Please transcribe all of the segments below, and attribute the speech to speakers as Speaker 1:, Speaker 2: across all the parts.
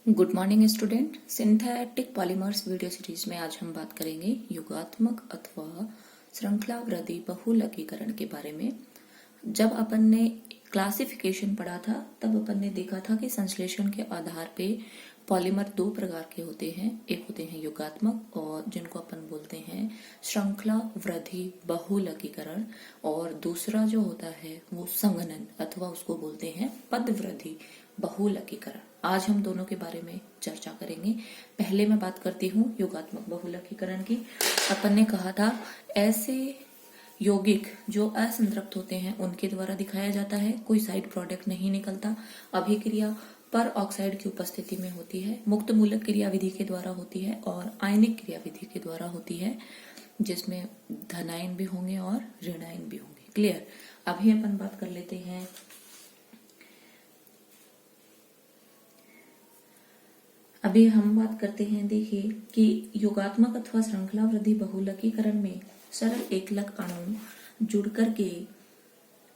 Speaker 1: Good morning student. Synthetic polymers video series में आज हम बात करेंगे युगात्मक अथवा श्रृंखलावृद्धि बहुलकीकरण के बारे में। जब अपन ने क्लासिफिकेशन पढ़ा था तब अपन ने देखा था कि संश्लेषण के आधार पे पॉलीमर दो प्रकार के होते हैं। एक होते हैं युगात्मक और जिनको अपन बोलते हैं श्रृंखला वृद्धि बहुलकीकरण, और दूसरा जो होता है वो संघनन अथवा उसको बोलते हैं पद वृद्धि बहुलकीकरण। आज हम दोनों के बारे में चर्चा करेंगे। पहले मैं बात करती हूँ युगात्मक बहुलकीकरण की। अपन ने कहा था ऐसे यौगिक जो असंतृप्त होते हैं उनके द्वारा दिखाया जाता है, कोई साइड प्रोडक्ट नहीं निकलता। अभिक्रिया पर ऑक्साइड की उपस्थिति में होती है, मुक्त मूलक क्रिया विधि के द्वारा होती है और आयनिक क्रिया विधि के द्वारा होती है, जिसमें धनायन भी होंगे और ऋणायन भी होंगे। क्लियर। अभी अपन बात कर लेते हैं अभी हम बात करते हैं, देखिए कि योगात्मक अथवा श्रृंखला वृद्धि बहुलकीकरण में सरल एकलक अणु जुड़ करके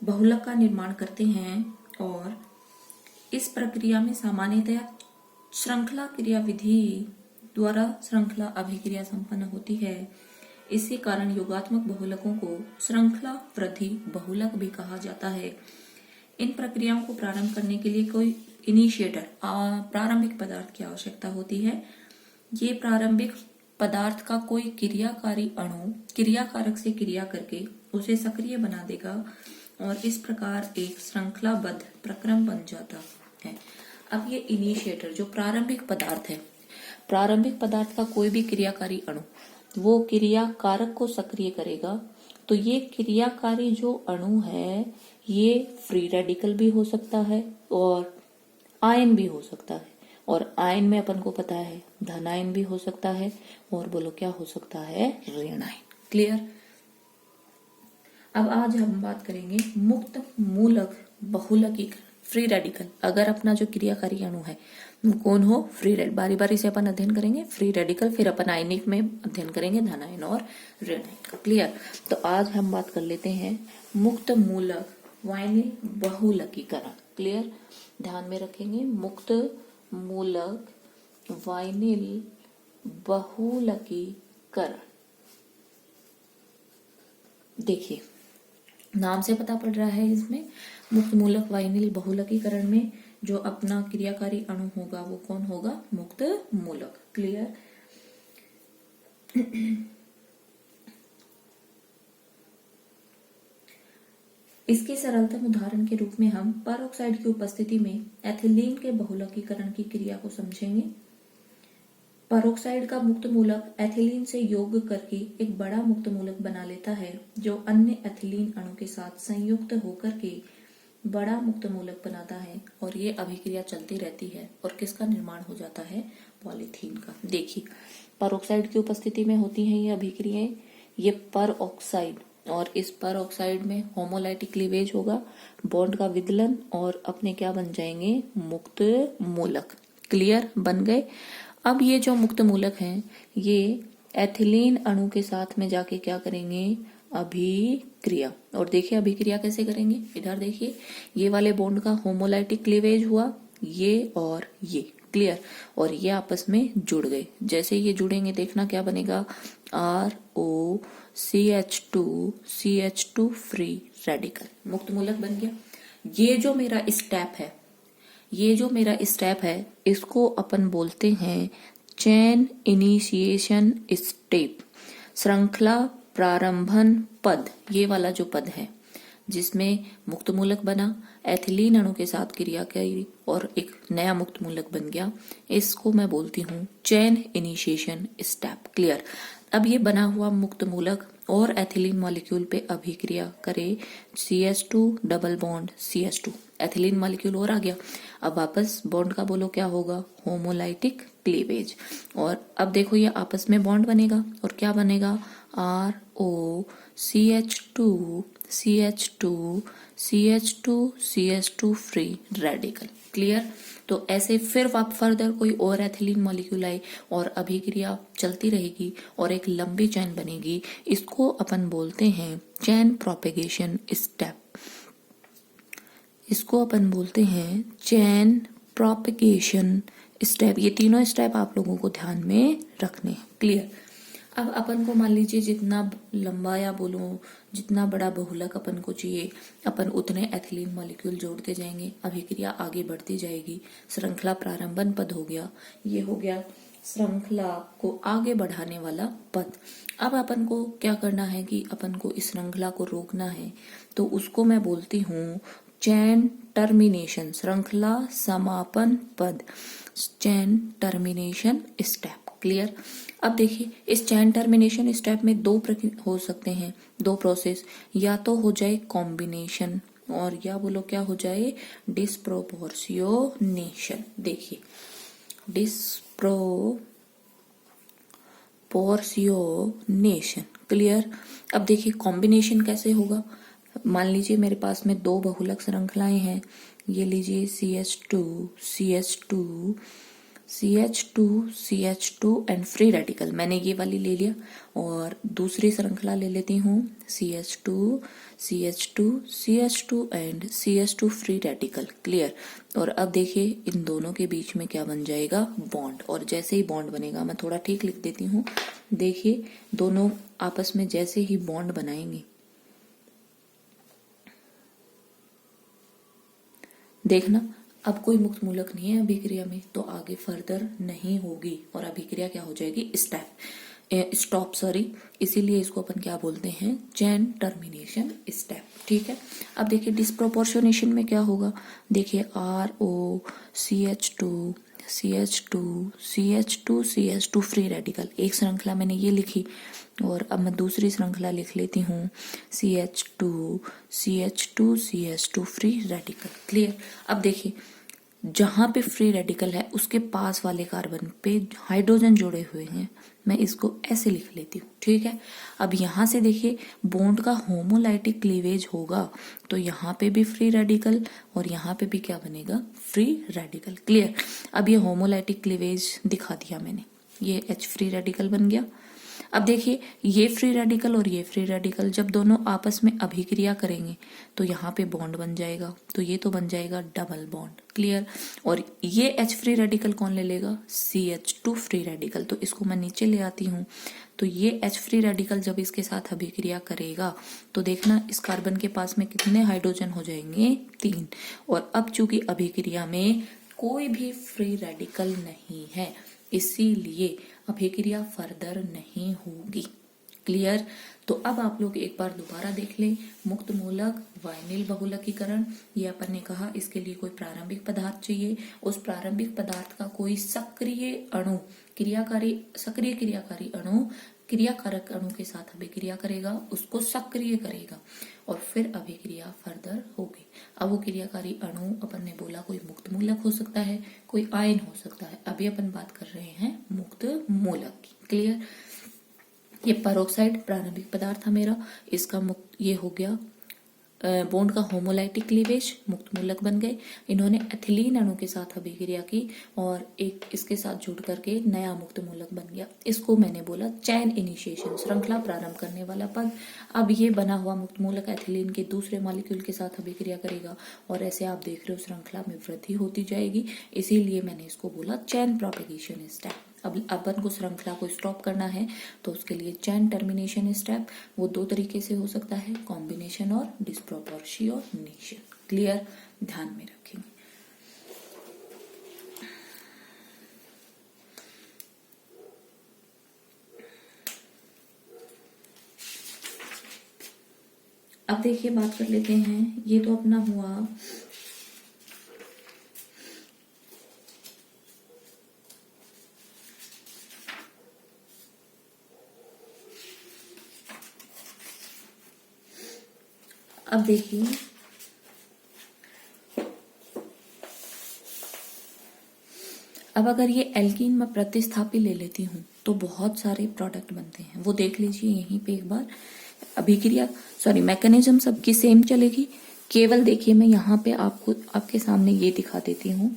Speaker 1: बहुलक का निर्माण करते हैं और इस प्रक्रिया में सामान्यतया श्रृंखला क्रिया विधि द्वारा श्रृंखला अभिक्रिया संपन्न होती है। इसी कारण योगात्मक बहुलकों को श्रृंखला वृद्धि बहुलक भी कहा जाता है। इन प्रक्रियाओं को प्रारंभ करने के लिए कोई इनिशिएटर प्रारंभिक पदार्थ की आवश्यकता होती है। ये प्रारंभिक पदार्थ का कोई क्रियाकारी अणु क्रियाकारक से क्रिया करके उसे सक्रिय बना देगा और इस प्रकार एक श्रृंखलाबद्ध प्रक्रम बन जाता है। अब ये इनिशिएटर जो प्रारंभिक पदार्थ है, प्रारंभिक पदार्थ का कोई भी क्रियाकारी अणु वो क्रियाकारक को सक्रिय करेगा। तो ये क्रियाकारी जो अणु है ये फ्री रेडिकल भी हो सकता है और आयन भी हो सकता है, और आयन में अपन को पता है धनायन भी हो सकता है और बोलो क्या हो सकता है, ऋणायन। क्लियर। अब आज हम बात करेंगे मुक्त मूलक बहुलकीकरण, फ्री रेडिकल। अगर अपना जो क्रियाकारी अणु है वो कौन हो, फ्री रेडिकल। बारी बारी से अपन अध्ययन करेंगे फ्री रेडिकल, फिर अपन आयनिक में अध्ययन करेंगे धनायन और ऋणायन का। क्लियर। तो आज हम बात कर लेते हैं मुक्त मूलक वायनिल बहुलकीकरण। क्लियर। ध्यान में रखेंगे मुक्त मूलक वायनिल बहुलकीकरण। देखिए नाम से पता पड़ रहा है इसमें मुक्त मूलक वायनिल बहुलकीकरण में जो अपना क्रियाकारी अणु होगा वो कौन होगा, मुक्त मूलक। क्लियर। इसके सरलतम उदाहरण के रूप में हम परऑक्साइड की उपस्थिति में एथिलीन के बहुलकीकरण की क्रिया को समझेंगे। परऑक्साइड का मुक्त मूलक एथिलीन से योग करके एक बड़ा मुक्त मूलक बना लेता है जो अन्य एथिलीन अणु के साथ संयुक्त होकर के बड़ा मुक्त मूलक बनाता है, और ये अभिक्रिया चलती रहती है और किसका निर्माण हो जाता है, पॉलीथीन का। देखिए परऑक्साइड की उपस्थिति में होती है ये अभिक्रियाएं। ये परऑक्साइड और इस परऑक्साइड में होमोलाइटिक क्लीवेज होगा, बॉन्ड का विदलन, और अपने क्या बन जाएंगे, मुक्त मूलक। क्लियर, बन गए। अब ये जो मुक्त मूलक हैं ये एथिलीन अणु के साथ में जाके क्या करेंगे, अभिक्रिया। और देखिए अभिक्रिया कैसे करेंगे, इधर देखिए ये वाले बॉन्ड का होमोलाइटिक क्लीवेज हुआ, ये और ये। क्लियर। और ये आपस में जुड़ गए। जैसे ये जुड़ेंगे देखना क्या बनेगा, ROCH2 फ्री रेडिकल, मुक्त मूलक बन गया। ये जो मेरा स्टेप है इसको अपन बोलते हैं चेन इनिशिएशन स्टेप, श्रृंखला प्रारंभन पद। ये वाला जो पद है जिसमें मुक्त मूलक बना, एथिलीन अणु के साथ क्रिया की और एक नया मुक्त मूलक बन गया, इसको मैं बोलती हूँ चेन इनिशिएशन स्टेप। क्लियर। अब ये बना हुआ मुक्त मूलक और एथिलीन मॉलिक्यूल पे अभिक्रिया करे, CH2 double bond CH2, ethylene molecule और आ गया। अब वापस बॉन्ड का बोलो क्या होगा, होमोलाइटिक क्लीवेज। और अब देखो ये आपस में बॉन्ड बनेगा और क्या बनेगा, ROCH2 फ्री रेडिकल। क्लियर। तो ऐसे फिर फर्दर कोई और एथिलीन मॉलिक्यूल आए और अभिक्रिया चलती रहेगी और एक लंबी चेन बनेगी। इसको अपन बोलते हैं चेन प्रोपेगेशन स्टेप। इसको अपन बोलते हैं चेन प्रोपेगेशन स्टेप, ये तीनों स्टेप आप लोगों को ध्यान में रखने हैं। क्लियर। अब अपन को मान लीजिए जितना लंबा या बोलो जितना बड़ा बहुलक अपन को चाहिए, अपन उतने एथिलीन मॉलिक्यूल जोड़ते जाएंगे, अभिक्रिया आगे बढ़ती जाएगी। श्रृंखला प्रारंभन पद हो गया, ये हो गया श्रृंखला को आगे बढ़ाने वाला पद। अब अपन को क्या करना है कि अपन को इस श्रृंखला को रोकना है, तो उसको मैं बोलती हूँ चैन टर्मिनेशन, श्रृंखला समापन पद, चैन टर्मिनेशन स्टेप। क्लियर। अब देखिए इस चैन टर्मिनेशन स्टेप में दो हो सकते हैं, दो प्रोसेस, या तो हो जाए कॉम्बिनेशन और या बोलो क्या हो जाए डिस्प्रोपोर्शियोनेशन। देखिए डिस्प्रोपोर्शियोनेशन। क्लियर। अब देखिए कॉम्बिनेशन कैसे होगा। मान लीजिए मेरे पास में दो बहुलक श्रृंखलाएं हैं, ये लीजिए CH2 CH2 CH2 CH2 and free radical, मैंने ये वाली ले लिया। और दूसरी श्रृंखला ले लेती हूँ CH2 CH2 CH2 and CH2 free radical. Clear. और अब देखिए इन दोनों के बीच में क्या बन जाएगा, बॉन्ड। और जैसे ही बॉन्ड बनेगा, मैं थोड़ा ठीक लिख देती हूँ, देखिए दोनों आपस में जैसे ही बॉन्ड बनाएंगे, देखना अब कोई मुक्त मूलक नहीं है अभिक्रिया में, तो आगे फर्दर नहीं होगी और अभिक्रिया क्या हो जाएगी, स्टॉप सॉरी। इसीलिए इसको अपन क्या बोलते हैं, चैन टर्मिनेशन स्टेप। ठीक है। अब देखिए डिस्प्रोपोर्शनेशन में क्या होगा, देखिए RO CH2 CH2 CH2 CH2 free radical, एक श्रृंखला मैंने ये लिखी और अब मैं दूसरी श्रृंखला लिख लेती हूँ CH2 CH2 CH2 free radical. Clear. अब देखिए जहां पे फ्री रेडिकल है उसके पास वाले कार्बन पे हाइड्रोजन जुड़े हुए हैं, मैं इसको ऐसे लिख लेती हूँ। ठीक है। अब यहां से देखिए बॉन्ड का होमोलाइटिक क्लीवेज होगा, तो यहाँ पे भी फ्री रेडिकल और यहाँ पे भी क्या बनेगा, फ्री रेडिकल। क्लियर। अब ये होमोलाइटिक क्लीवेज दिखा दिया मैंने, ये H फ्री रेडिकल बन गया। अब देखिए ये फ्री रेडिकल और ये फ्री रेडिकल जब दोनों आपस में अभिक्रिया करेंगे तो यहाँ पे बॉन्ड बन जाएगा, तो ये तो बन जाएगा डबल बॉन्ड। क्लियर। और ये H फ्री रेडिकल कौन ले लेगा, CH2 फ्री रेडिकल, तो इसको मैं नीचे ले आती हूँ। तो ये H फ्री रेडिकल जब इसके साथ अभिक्रिया करेगा तो देखना इस कार्बन के पास में कितने हाइड्रोजन हो जाएंगे, 3। और अब चूंकि अभिक्रिया में कोई भी फ्री रेडिकल नहीं है, इसीलिए अभिक्रिया फर्दर नहीं होगी। क्लियर। तो अब आप लोग एक बार दोबारा देख लें, मुक्त मूलक वाइनिल बहुलकीकरण, ये अपन ने कहा इसके लिए कोई प्रारंभिक पदार्थ चाहिए, उस प्रारंभिक पदार्थ का कोई सक्रिय अणु सक्रिय क्रियाकारी अणु क्रियाकारक अणु के साथ अभिक्रिया करेगा, उसको सक्रिय करेगा और फिर अभिक्रिया फर्दर होगी। अब वो क्रियाकारी अणु अपन ने बोला कोई मुक्त मूलक हो सकता है, कोई आयन हो सकता है, अभी अपन बात कर रहे हैं मुक्त मूलक की। क्लियर। ये पेरोक्साइड प्रारंभिक पदार्थ था मेरा, इसका मुक्त ये हो गया बॉन्ड का होमोलाइटिक क्लीवेज, मुक्त मूलक बन गए। इन्होंने एथिलीन अणु के साथ अभिक्रिया की और एक इसके साथ जुड़ करके नया मुक्त मूलक बन गया, इसको मैंने बोला चैन इनिशिएशन, श्रृंखला प्रारंभ करने वाला पद। अब ये बना हुआ मुक्त मूलक एथिलीन के दूसरे मॉलिक्यूल के साथ अभिक्रिया करेगा और ऐसे आप देख रहे हो श्रृंखला में वृद्धि होती जाएगी, इसीलिए मैंने इसको बोला चैन प्रोपेगेशन स्टेप। अब अपन को श्रृंखला को स्टॉप करना है तो उसके लिए चैन टर्मिनेशन स्टेप, वो दो तरीके से हो सकता है, कॉम्बिनेशन और डिस्प्रोपोर्शियोनेशन। क्लियर। ध्यान में रखेंगे। अब देखिए बात कर लेते हैं, ये तो अपना हुआ अब देखिए अब अगर ये एल्कीन में प्रतिस्थापी ले लेती हूँ तो बहुत सारे प्रोडक्ट बनते हैं, वो देख लीजिए यहीं पे एक बार। अभिक्रिया मैकेनिज्म सबकी सेम चलेगी, केवल देखिए मैं यहाँ पे आपके सामने ये दिखा देती हूँ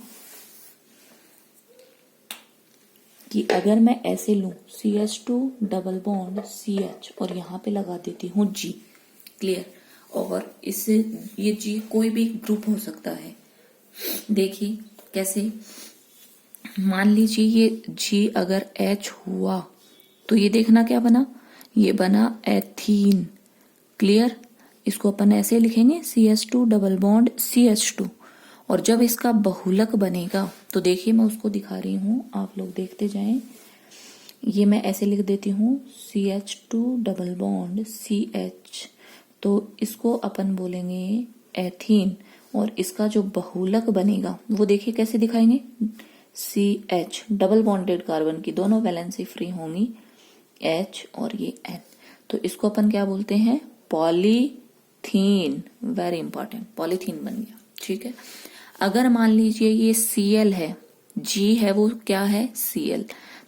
Speaker 1: कि अगर मैं ऐसे लूं CH2 डबल बॉन्ड CH और यहाँ पे लगा देती हूँ G। क्लियर। और इससे ये G कोई भी ग्रुप हो सकता है, देखिए कैसे, मान लीजिए ये G अगर H हुआ तो ये देखना क्या बना, ये बना एथीन। क्लियर। इसको अपन ऐसे लिखेंगे CH2 डबल बॉन्ड CH2। और जब इसका बहुलक बनेगा तो देखिए मैं उसको दिखा रही हूं, आप लोग देखते जाएं। ये मैं ऐसे लिख देती हूं CH2 डबल बॉन्ड CH। तो इसको अपन बोलेंगे एथीन। और इसका जो बहुलक बनेगा वो देखिए कैसे दिखाएंगे, CH डबल बॉन्डेड कार्बन की दोनों वैलेंसी फ्री होंगी, H और ये N। तो इसको अपन क्या बोलते हैं, पॉलीथीन। वेरी इंपॉर्टेंट, पॉलीथीन बन गया। ठीक है। अगर मान लीजिए ये Cl है, G है वो क्या है Cl,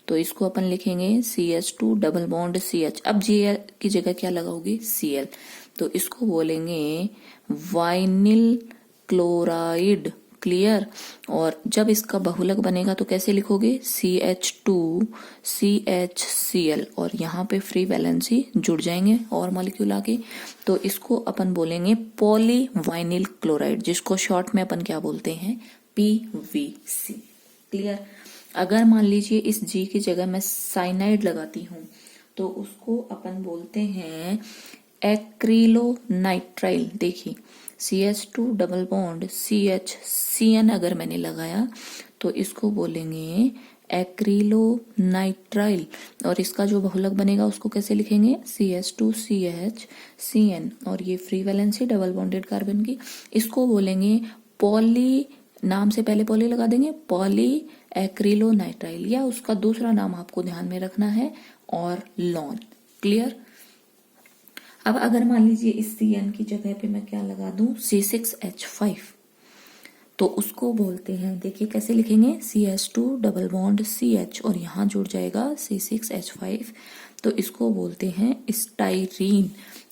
Speaker 1: तो इसको अपन लिखेंगे CH2 डबल बॉन्ड CH। अब G की जगह क्या लगाओगे Cl, तो इसको बोलेंगे वाइनिल क्लोराइड। क्लियर। और जब इसका बहुलक बनेगा तो कैसे लिखोगे CH2 CHCl और यहाँ पे फ्री वैलेंसी जुड़ जाएंगे और मॉलिक्यूल आके, तो इसको अपन बोलेंगे पॉलीवाइनिल क्लोराइड, जिसको शॉर्ट में अपन क्या बोलते हैं PVC। क्लियर। अगर मान लीजिए इस G की जगह मैं साइनाइड लगाती हूं तो उसको अपन बोलते हैं एक्रिलोनाइट्राइल। देखिए CH2 double bond CH CN अगर मैंने लगाया तो इसको बोलेंगे एक्रिलोनाइट्राइल। और इसका जो बहुलक बनेगा उसको कैसे लिखेंगे CH2 CH CN। और ये free valency double bonded carbon की, इसको बोलेंगे पॉली, नाम से पहले पॉली लगा देंगे, पॉली एक्रिलोनाइट्राइल, या उसका दूसरा नाम आपको ध्यान में रखना है और लॉन। क्लियर। अब अगर मान लीजिए इस CN की जगह पे मैं क्या लगा दूं C6H5, तो उसको बोलते हैं, देखिए कैसे लिखेंगे CH2 डबल बॉन्ड CH और यहां जुड़ जाएगा C6H5, तो इसको बोलते हैं स्टाइरीन।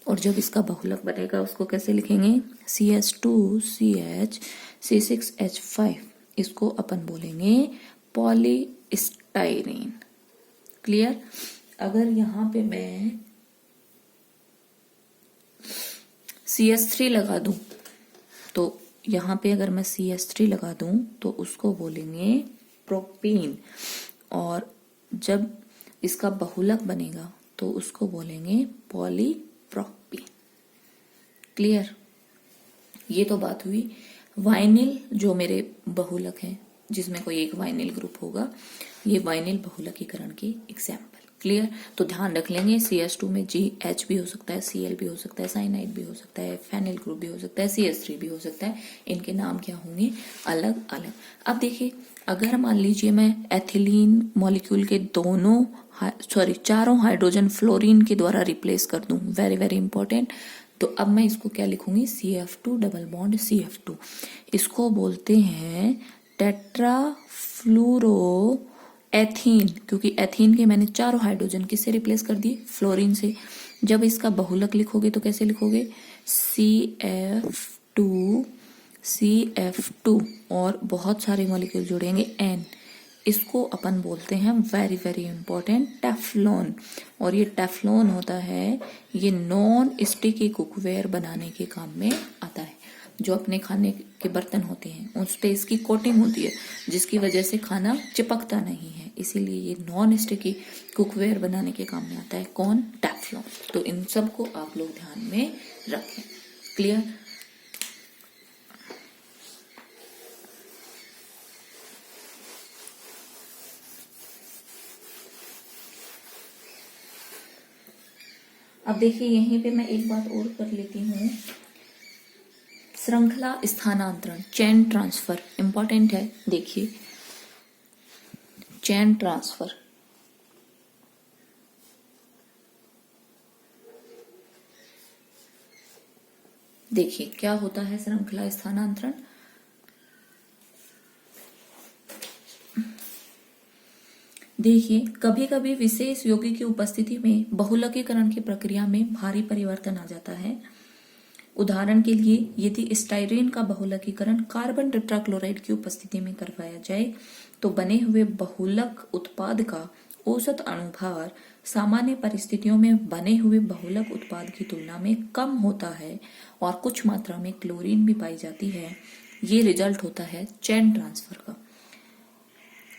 Speaker 1: और जब इसका बहुलक बनेगा उसको कैसे लिखेंगे CH2 CH C6H5, इसको अपन बोलेंगे पॉलीस्टाइरीन। क्लियर। अगर यहां पे मैं CH3 लगा दूं, तो यहां पे अगर मैं CH3 लगा दूं तो उसको बोलेंगे प्रोपीन। और जब इसका बहुलक बनेगा तो उसको बोलेंगे पॉलीप्रोपीन। क्लियर। ये तो बात हुई वाइनिल, जो मेरे बहुलक है जिसमें कोई एक वाइनिल ग्रुप होगा, ये वाइनिल बहुलकीकरण की एग्जाम्पल। क्लियर। तो ध्यान रख लेंगे CH2 में GH भी हो सकता है, Cl भी हो सकता है, साइनाइड भी हो सकता है, फेनिल ग्रुप भी हो सकता है, CH3 भी हो सकता है। इनके नाम क्या होंगे अलग अलग। अब देखिए अगर मान लीजिए मैं एथिलीन मॉलिक्यूल के चारों हाइड्रोजन फ्लोरीन के द्वारा रिप्लेस कर दूं, वेरी वेरी इंपॉर्टेंट, तो अब मैं इसको क्या लिखूंगी CF2 डबल बॉन्ड CF2। इसको बोलते हैं टेट्रा फ्लूरो एथीन, क्योंकि एथीन के मैंने चारों हाइड्रोजन किससे रिप्लेस कर दिए फ्लोरीन से। जब इसका बहुलक लिखोगे तो कैसे लिखोगे CF2 और बहुत सारे मॉलिक्यूल जुड़ेंगे N। इसको अपन बोलते हैं वेरी वेरी इंपॉर्टेंट टेफ्लॉन। और ये टेफ्लॉन होता है, ये नॉन स्टिकी कुकवेयर बनाने के काम में आता है। जो अपने खाने के बर्तन होते हैं उस पे इसकी कोटिंग होती है, जिसकी वजह से खाना चिपकता नहीं है, इसीलिए ये नॉन स्टिकी कुकवेयर बनाने के काम में आता है। कौन? टेफ्लॉन। तो इन सब को आप लोग ध्यान में रखें। क्लियर। अब देखिए यहीं पे मैं एक बात और कर लेती हूँ, श्रृंखला स्थानांतरण, चेन ट्रांसफर इंपॉर्टेंट है। देखिए चेन ट्रांसफर, देखिए क्या होता है श्रृंखला स्थानांतरण। देखिए कभी कभी विशेष यौगिक की उपस्थिति में बहुलकीकरण की प्रक्रिया में भारी परिवर्तन आ जाता है। उदाहरण के लिए यदि स्टाइरीन का बहुलकीकरण कार्बन टेट्राक्लोराइड की उपस्थिति में करवाया जाए तो बने हुए बहुलक उत्पाद का औसत अणुभार सामान्य परिस्थितियों में बने हुए बहुलक उत्पाद की तुलना में कम होता है और कुछ मात्रा में क्लोरीन भी पाई जाती है। ये रिजल्ट होता है चेन ट्रांसफर का।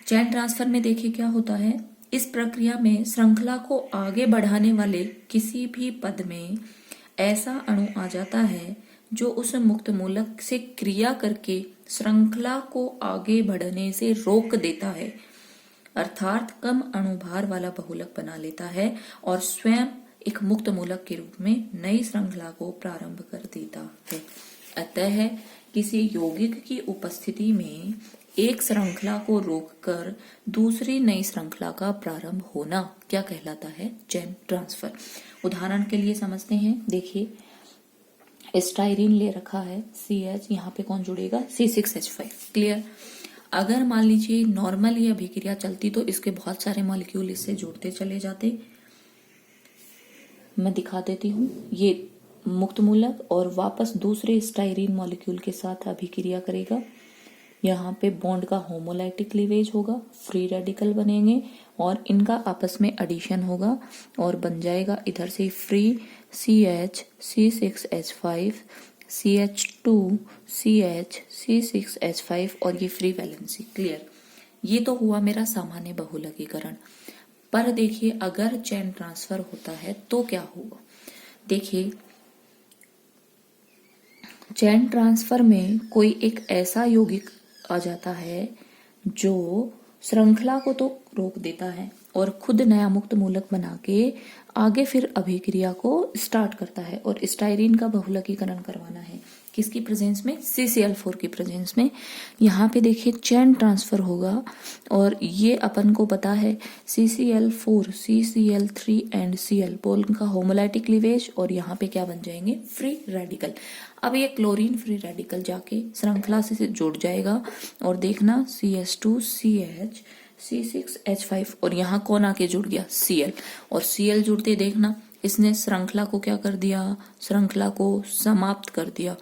Speaker 1: चैन ट्रांसफर में देखिए क्या होता है, इस प्रक्रिया में श्रृंखला को आगे बढ़ाने वाले किसी भी पद में ऐसा अणु आ जाता है जो उस मुक्त मूलक से क्रिया करके श्रृंखला को आगे बढ़ने से रोक देता है, अर्थात कम अणुभार वाला बहुलक बना लेता है और स्वयं एक मुक्त मूलक के रूप में नई श्रृंखला को प्रारंभ कर देता है। अतः किसी यौगिक की उपस्थिति में एक श्रृंखला को रोककर दूसरी नई श्रृंखला का प्रारंभ होना क्या कहलाता है, चैन ट्रांसफर। उदाहरण के लिए समझते हैं, देखिए स्टाइरिन ले रखा है CH, यहाँ पे कौन जुड़ेगा C6H5, क्लियर। अगर मान लीजिए नॉर्मल ये अभिक्रिया चलती तो इसके बहुत सारे मॉलिक्यूल इससे जुड़ते चले जाते। मैं दिखा देती हूँ, ये मुक्त मूलक और वापस दूसरे स्टाइरिन मॉलिक्यूल के साथ अभिक्रिया करेगा। यहाँ पे बॉन्ड का होमोलाइटिक क्लीवेज होगा, फ्री रेडिकल बनेंगे और इनका आपस में एडिशन होगा और बन जाएगा इधर से free CH C6H5 CH2 CH C6H5 और ये फ्री वैलेंसी, क्लियर। ये तो हुआ मेरा सामान्य बहुलकीकरण। पर देखिए अगर चैन ट्रांसफर होता है तो क्या होगा, देखिए चैन ट्रांसफर में कोई एक ऐसा यौगिक आ जाता है जो श्रृंखला को तो रोक देता है और खुद नया मुक्त मूलक बना के आगे फिर अभिक्रिया को स्टार्ट करता है और स्टाइरिन का बहुलकीकरण करवाना है, किसकी प्रेजेंस में, CCl4 की प्रेजेंस में। यहाँ पे देखिए चैन ट्रांसफर होगा और ये अपन को पता है CCl4 CCl3 एंड Cl पोल का होमोलाइटिक क्लीवेज और यहाँ पे क्या बन जाएंगे, फ्री रेडिकल। अब ये क्लोरीन फ्री रेडिकल जाके श्रृंखला से जुड़ जाएगा और देखना CH2 CH C6H5 और यहाँ कौन आके जुड़ गया, Cl, और Cl जुड़ते देखना इसने श्रृंखला को क्या कर दिया, श्रृंखला को समाप्त कर दिया।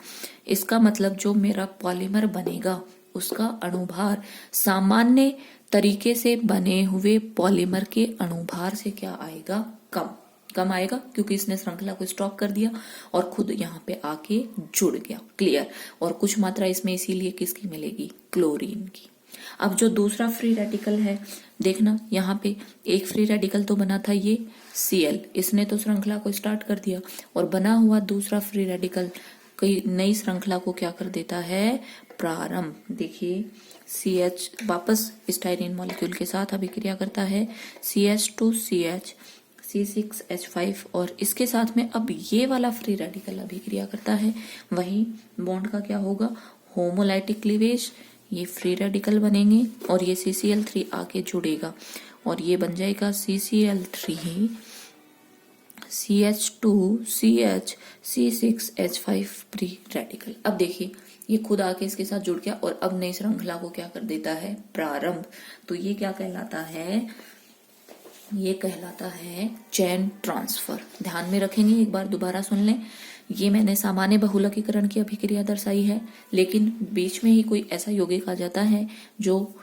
Speaker 1: इसका मतलब जो मेरा पॉलीमर बनेगा उसका अणुभार सामान्य तरीके से बने हुए पॉलीमर के अणुभार से क्या आएगा, कम आएगा, क्योंकि इसने श्रृंखला को स्टॉप कर दिया और खुद यहाँ पे आके जुड़ गया, क्लियर। और कुछ मात्रा इसमें इसीलिए किसकी मिलेगी, क्लोरीन की। अब जो दूसरा फ्री रेडिकल है देखना, यहाँ पे एक फ्री रेडिकल तो बना था ये Cl, इसने तो श्रृंखला को स्टार्ट कर दिया और बना हुआ दूसरा फ्री रेडिकल कई नई श्रृंखला को क्या कर देता है, प्रारंभ। देखिए CH वापस स्टाइरिन मॉलिक्यूल के साथ अभिक्रिया करता है, CH2 CH C6H5 और इसके साथ में अब ये वाला फ्री रेडिकल अभिक्रिया करता है। वहीं बॉन्ड का क्या होगा, होमोलाइटिक क्लीवेज, ये फ्री रेडिकल बनेंगे और ये CCl3 आके जुड़ेगा और ये बन जाएगा CCl3 CH2 CH C6H5 free radical. अब देखिए ये खुद आके इसके साथ जुड़ गया और अब नई श्रृंखला को क्या कर देता है, प्रारंभ। तो ये क्या कहलाता है, ये कहलाता है चैन ट्रांसफर। ध्यान में रखेंगे, एक बार दोबारा सुन लें। ये मैंने सामान्य बहुलकीकरण की अभिक्रिया दर्शाई है, लेकिन बीच में ही कोई ऐसा यौगिक आ जाता है जो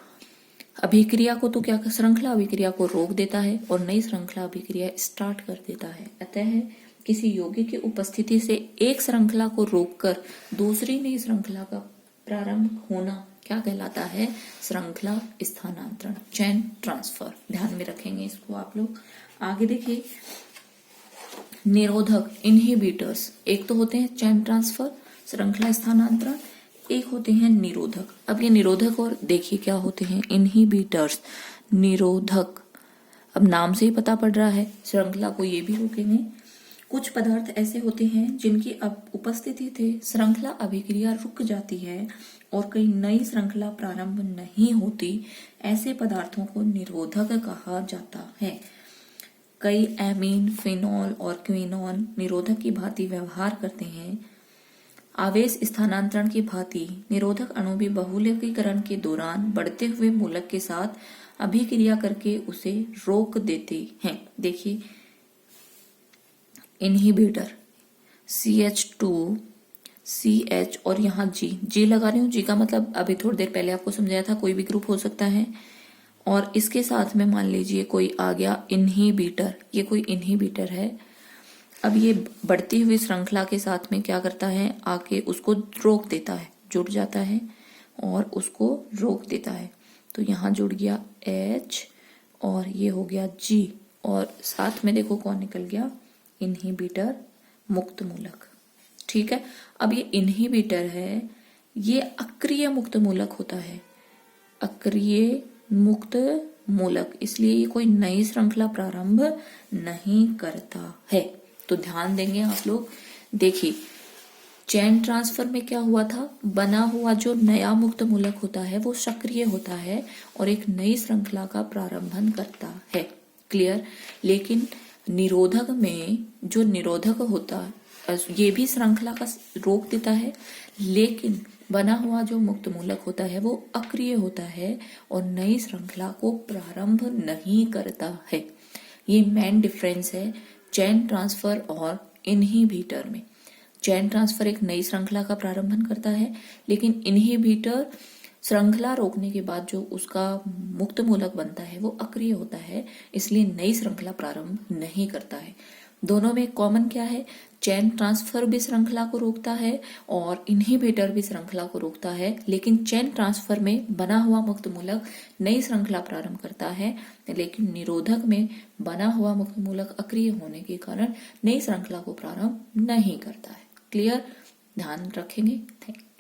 Speaker 1: अभिक्रिया को तो क्या, श्रृंखला अभिक्रिया को रोक देता है और नई श्रृंखला अभिक्रिया स्टार्ट कर देता है। अतः किसी यौगिक की उपस्थिति से एक श्रृंखला को रोककर दूसरी नई श्रृंखला का प्रारंभ होना क्या कहलाता है, श्रृंखला स्थानांतरण, चैन ट्रांसफर। ध्यान में रखेंगे इसको आप लोग। आगे देखिए निरोधक, इनहिबिटर्स, एक तो होते हैं चैन ट्रांसफर श्रृंखला स्थानांतरण, एक होते हैं निरोधक। अब ये निरोधक और देखिए क्या होते हैं, इनहिबिटर्स, निरोधक। अब नाम से ही पता पड़ रहा है श्रृंखला को ये भी रोकेंगे। कुछ पदार्थ ऐसे होते हैं जिनकी अब उपस्थिति थे श्रृंखला अभिक्रिया रुक जाती है और कई नई श्रृंखला प्रारंभ नहीं होती, ऐसे पदार्थों को निरोधक कहा जाता है। कई एमीन, फिनॉल और क्विनोन निरोधक की भांति व्यवहार करते हैं। आवेश स्थानांतरण की भांति निरोधक अणु भी बहुलकीकरण के दौरान बढ़ते हुए मूलक के साथ अभिक्रिया करके उसे रोक देते हैं। देखिए इनहिबिटर CH2 CH और यहाँ G लगा रही हूँ। G का मतलब अभी थोड़ी देर पहले आपको समझाया था, कोई भी ग्रुप हो सकता है। और इसके साथ में मान लीजिए कोई आ गया इनहिबिटर, ये कोई इनहिबिटर है। अब ये बढ़ती हुई श्रृंखला के साथ में क्या करता है, आके उसको रोक देता है, जुड़ जाता है और उसको रोक देता है। तो यहाँ जुड़ गया H और ये हो गया G और साथ में देखो कौन निकल गया, इनहिबिटर मुक्त मूलक। ठीक है, अब ये इनहिबिटर है, ये अक्रिय मुक्त मूलक होता है, अक्रिय मुक्त मूलक, इसलिए ये कोई नई श्रृंखला प्रारंभ नहीं करता है। तो ध्यान देंगे आप लोग। देखिए चेन ट्रांसफर में क्या हुआ था, बना हुआ जो नया मुक्त मूलक होता है वो सक्रिय होता है और एक नई श्रृंखला का प्रारंभन करता है। क्लियर। लेकिन निरोधक में जो निरोधक होता है ये भी श्रृंखला का रोक देता है, लेकिन बना हुआ जो मुक्त मूलक होता है वो अक्रिय होता है और नई श्रृंखला को प्रारंभ नहीं करता है। ये मेन डिफरेंस है चेन ट्रांसफर और इनहिबिटर में। चेन ट्रांसफर एक नई श्रृंखला का प्रारंभन करता है, लेकिन इनहिबिटर श्रृंखला रोकने के बाद जो उसका मुक्त मूलक बनता है वो अक्रिय होता है, इसलिए नई श्रृंखला प्रारंभ नहीं करता है। दोनों में कॉमन क्या है, चेन ट्रांसफर भी श्रृंखला को रोकता है और इनहिबिटर भी श्रृंखला को रोकता है, लेकिन चेन ट्रांसफर में बना हुआ मुक्त मूलक नई श्रृंखला प्रारंभ करता है, लेकिन निरोधक में बना हुआ मुक्त मूलक अक्रिय होने के कारण नई श्रृंखला को प्रारंभ नहीं करता है। क्लियर, ध्यान रखेंगे। Thank you.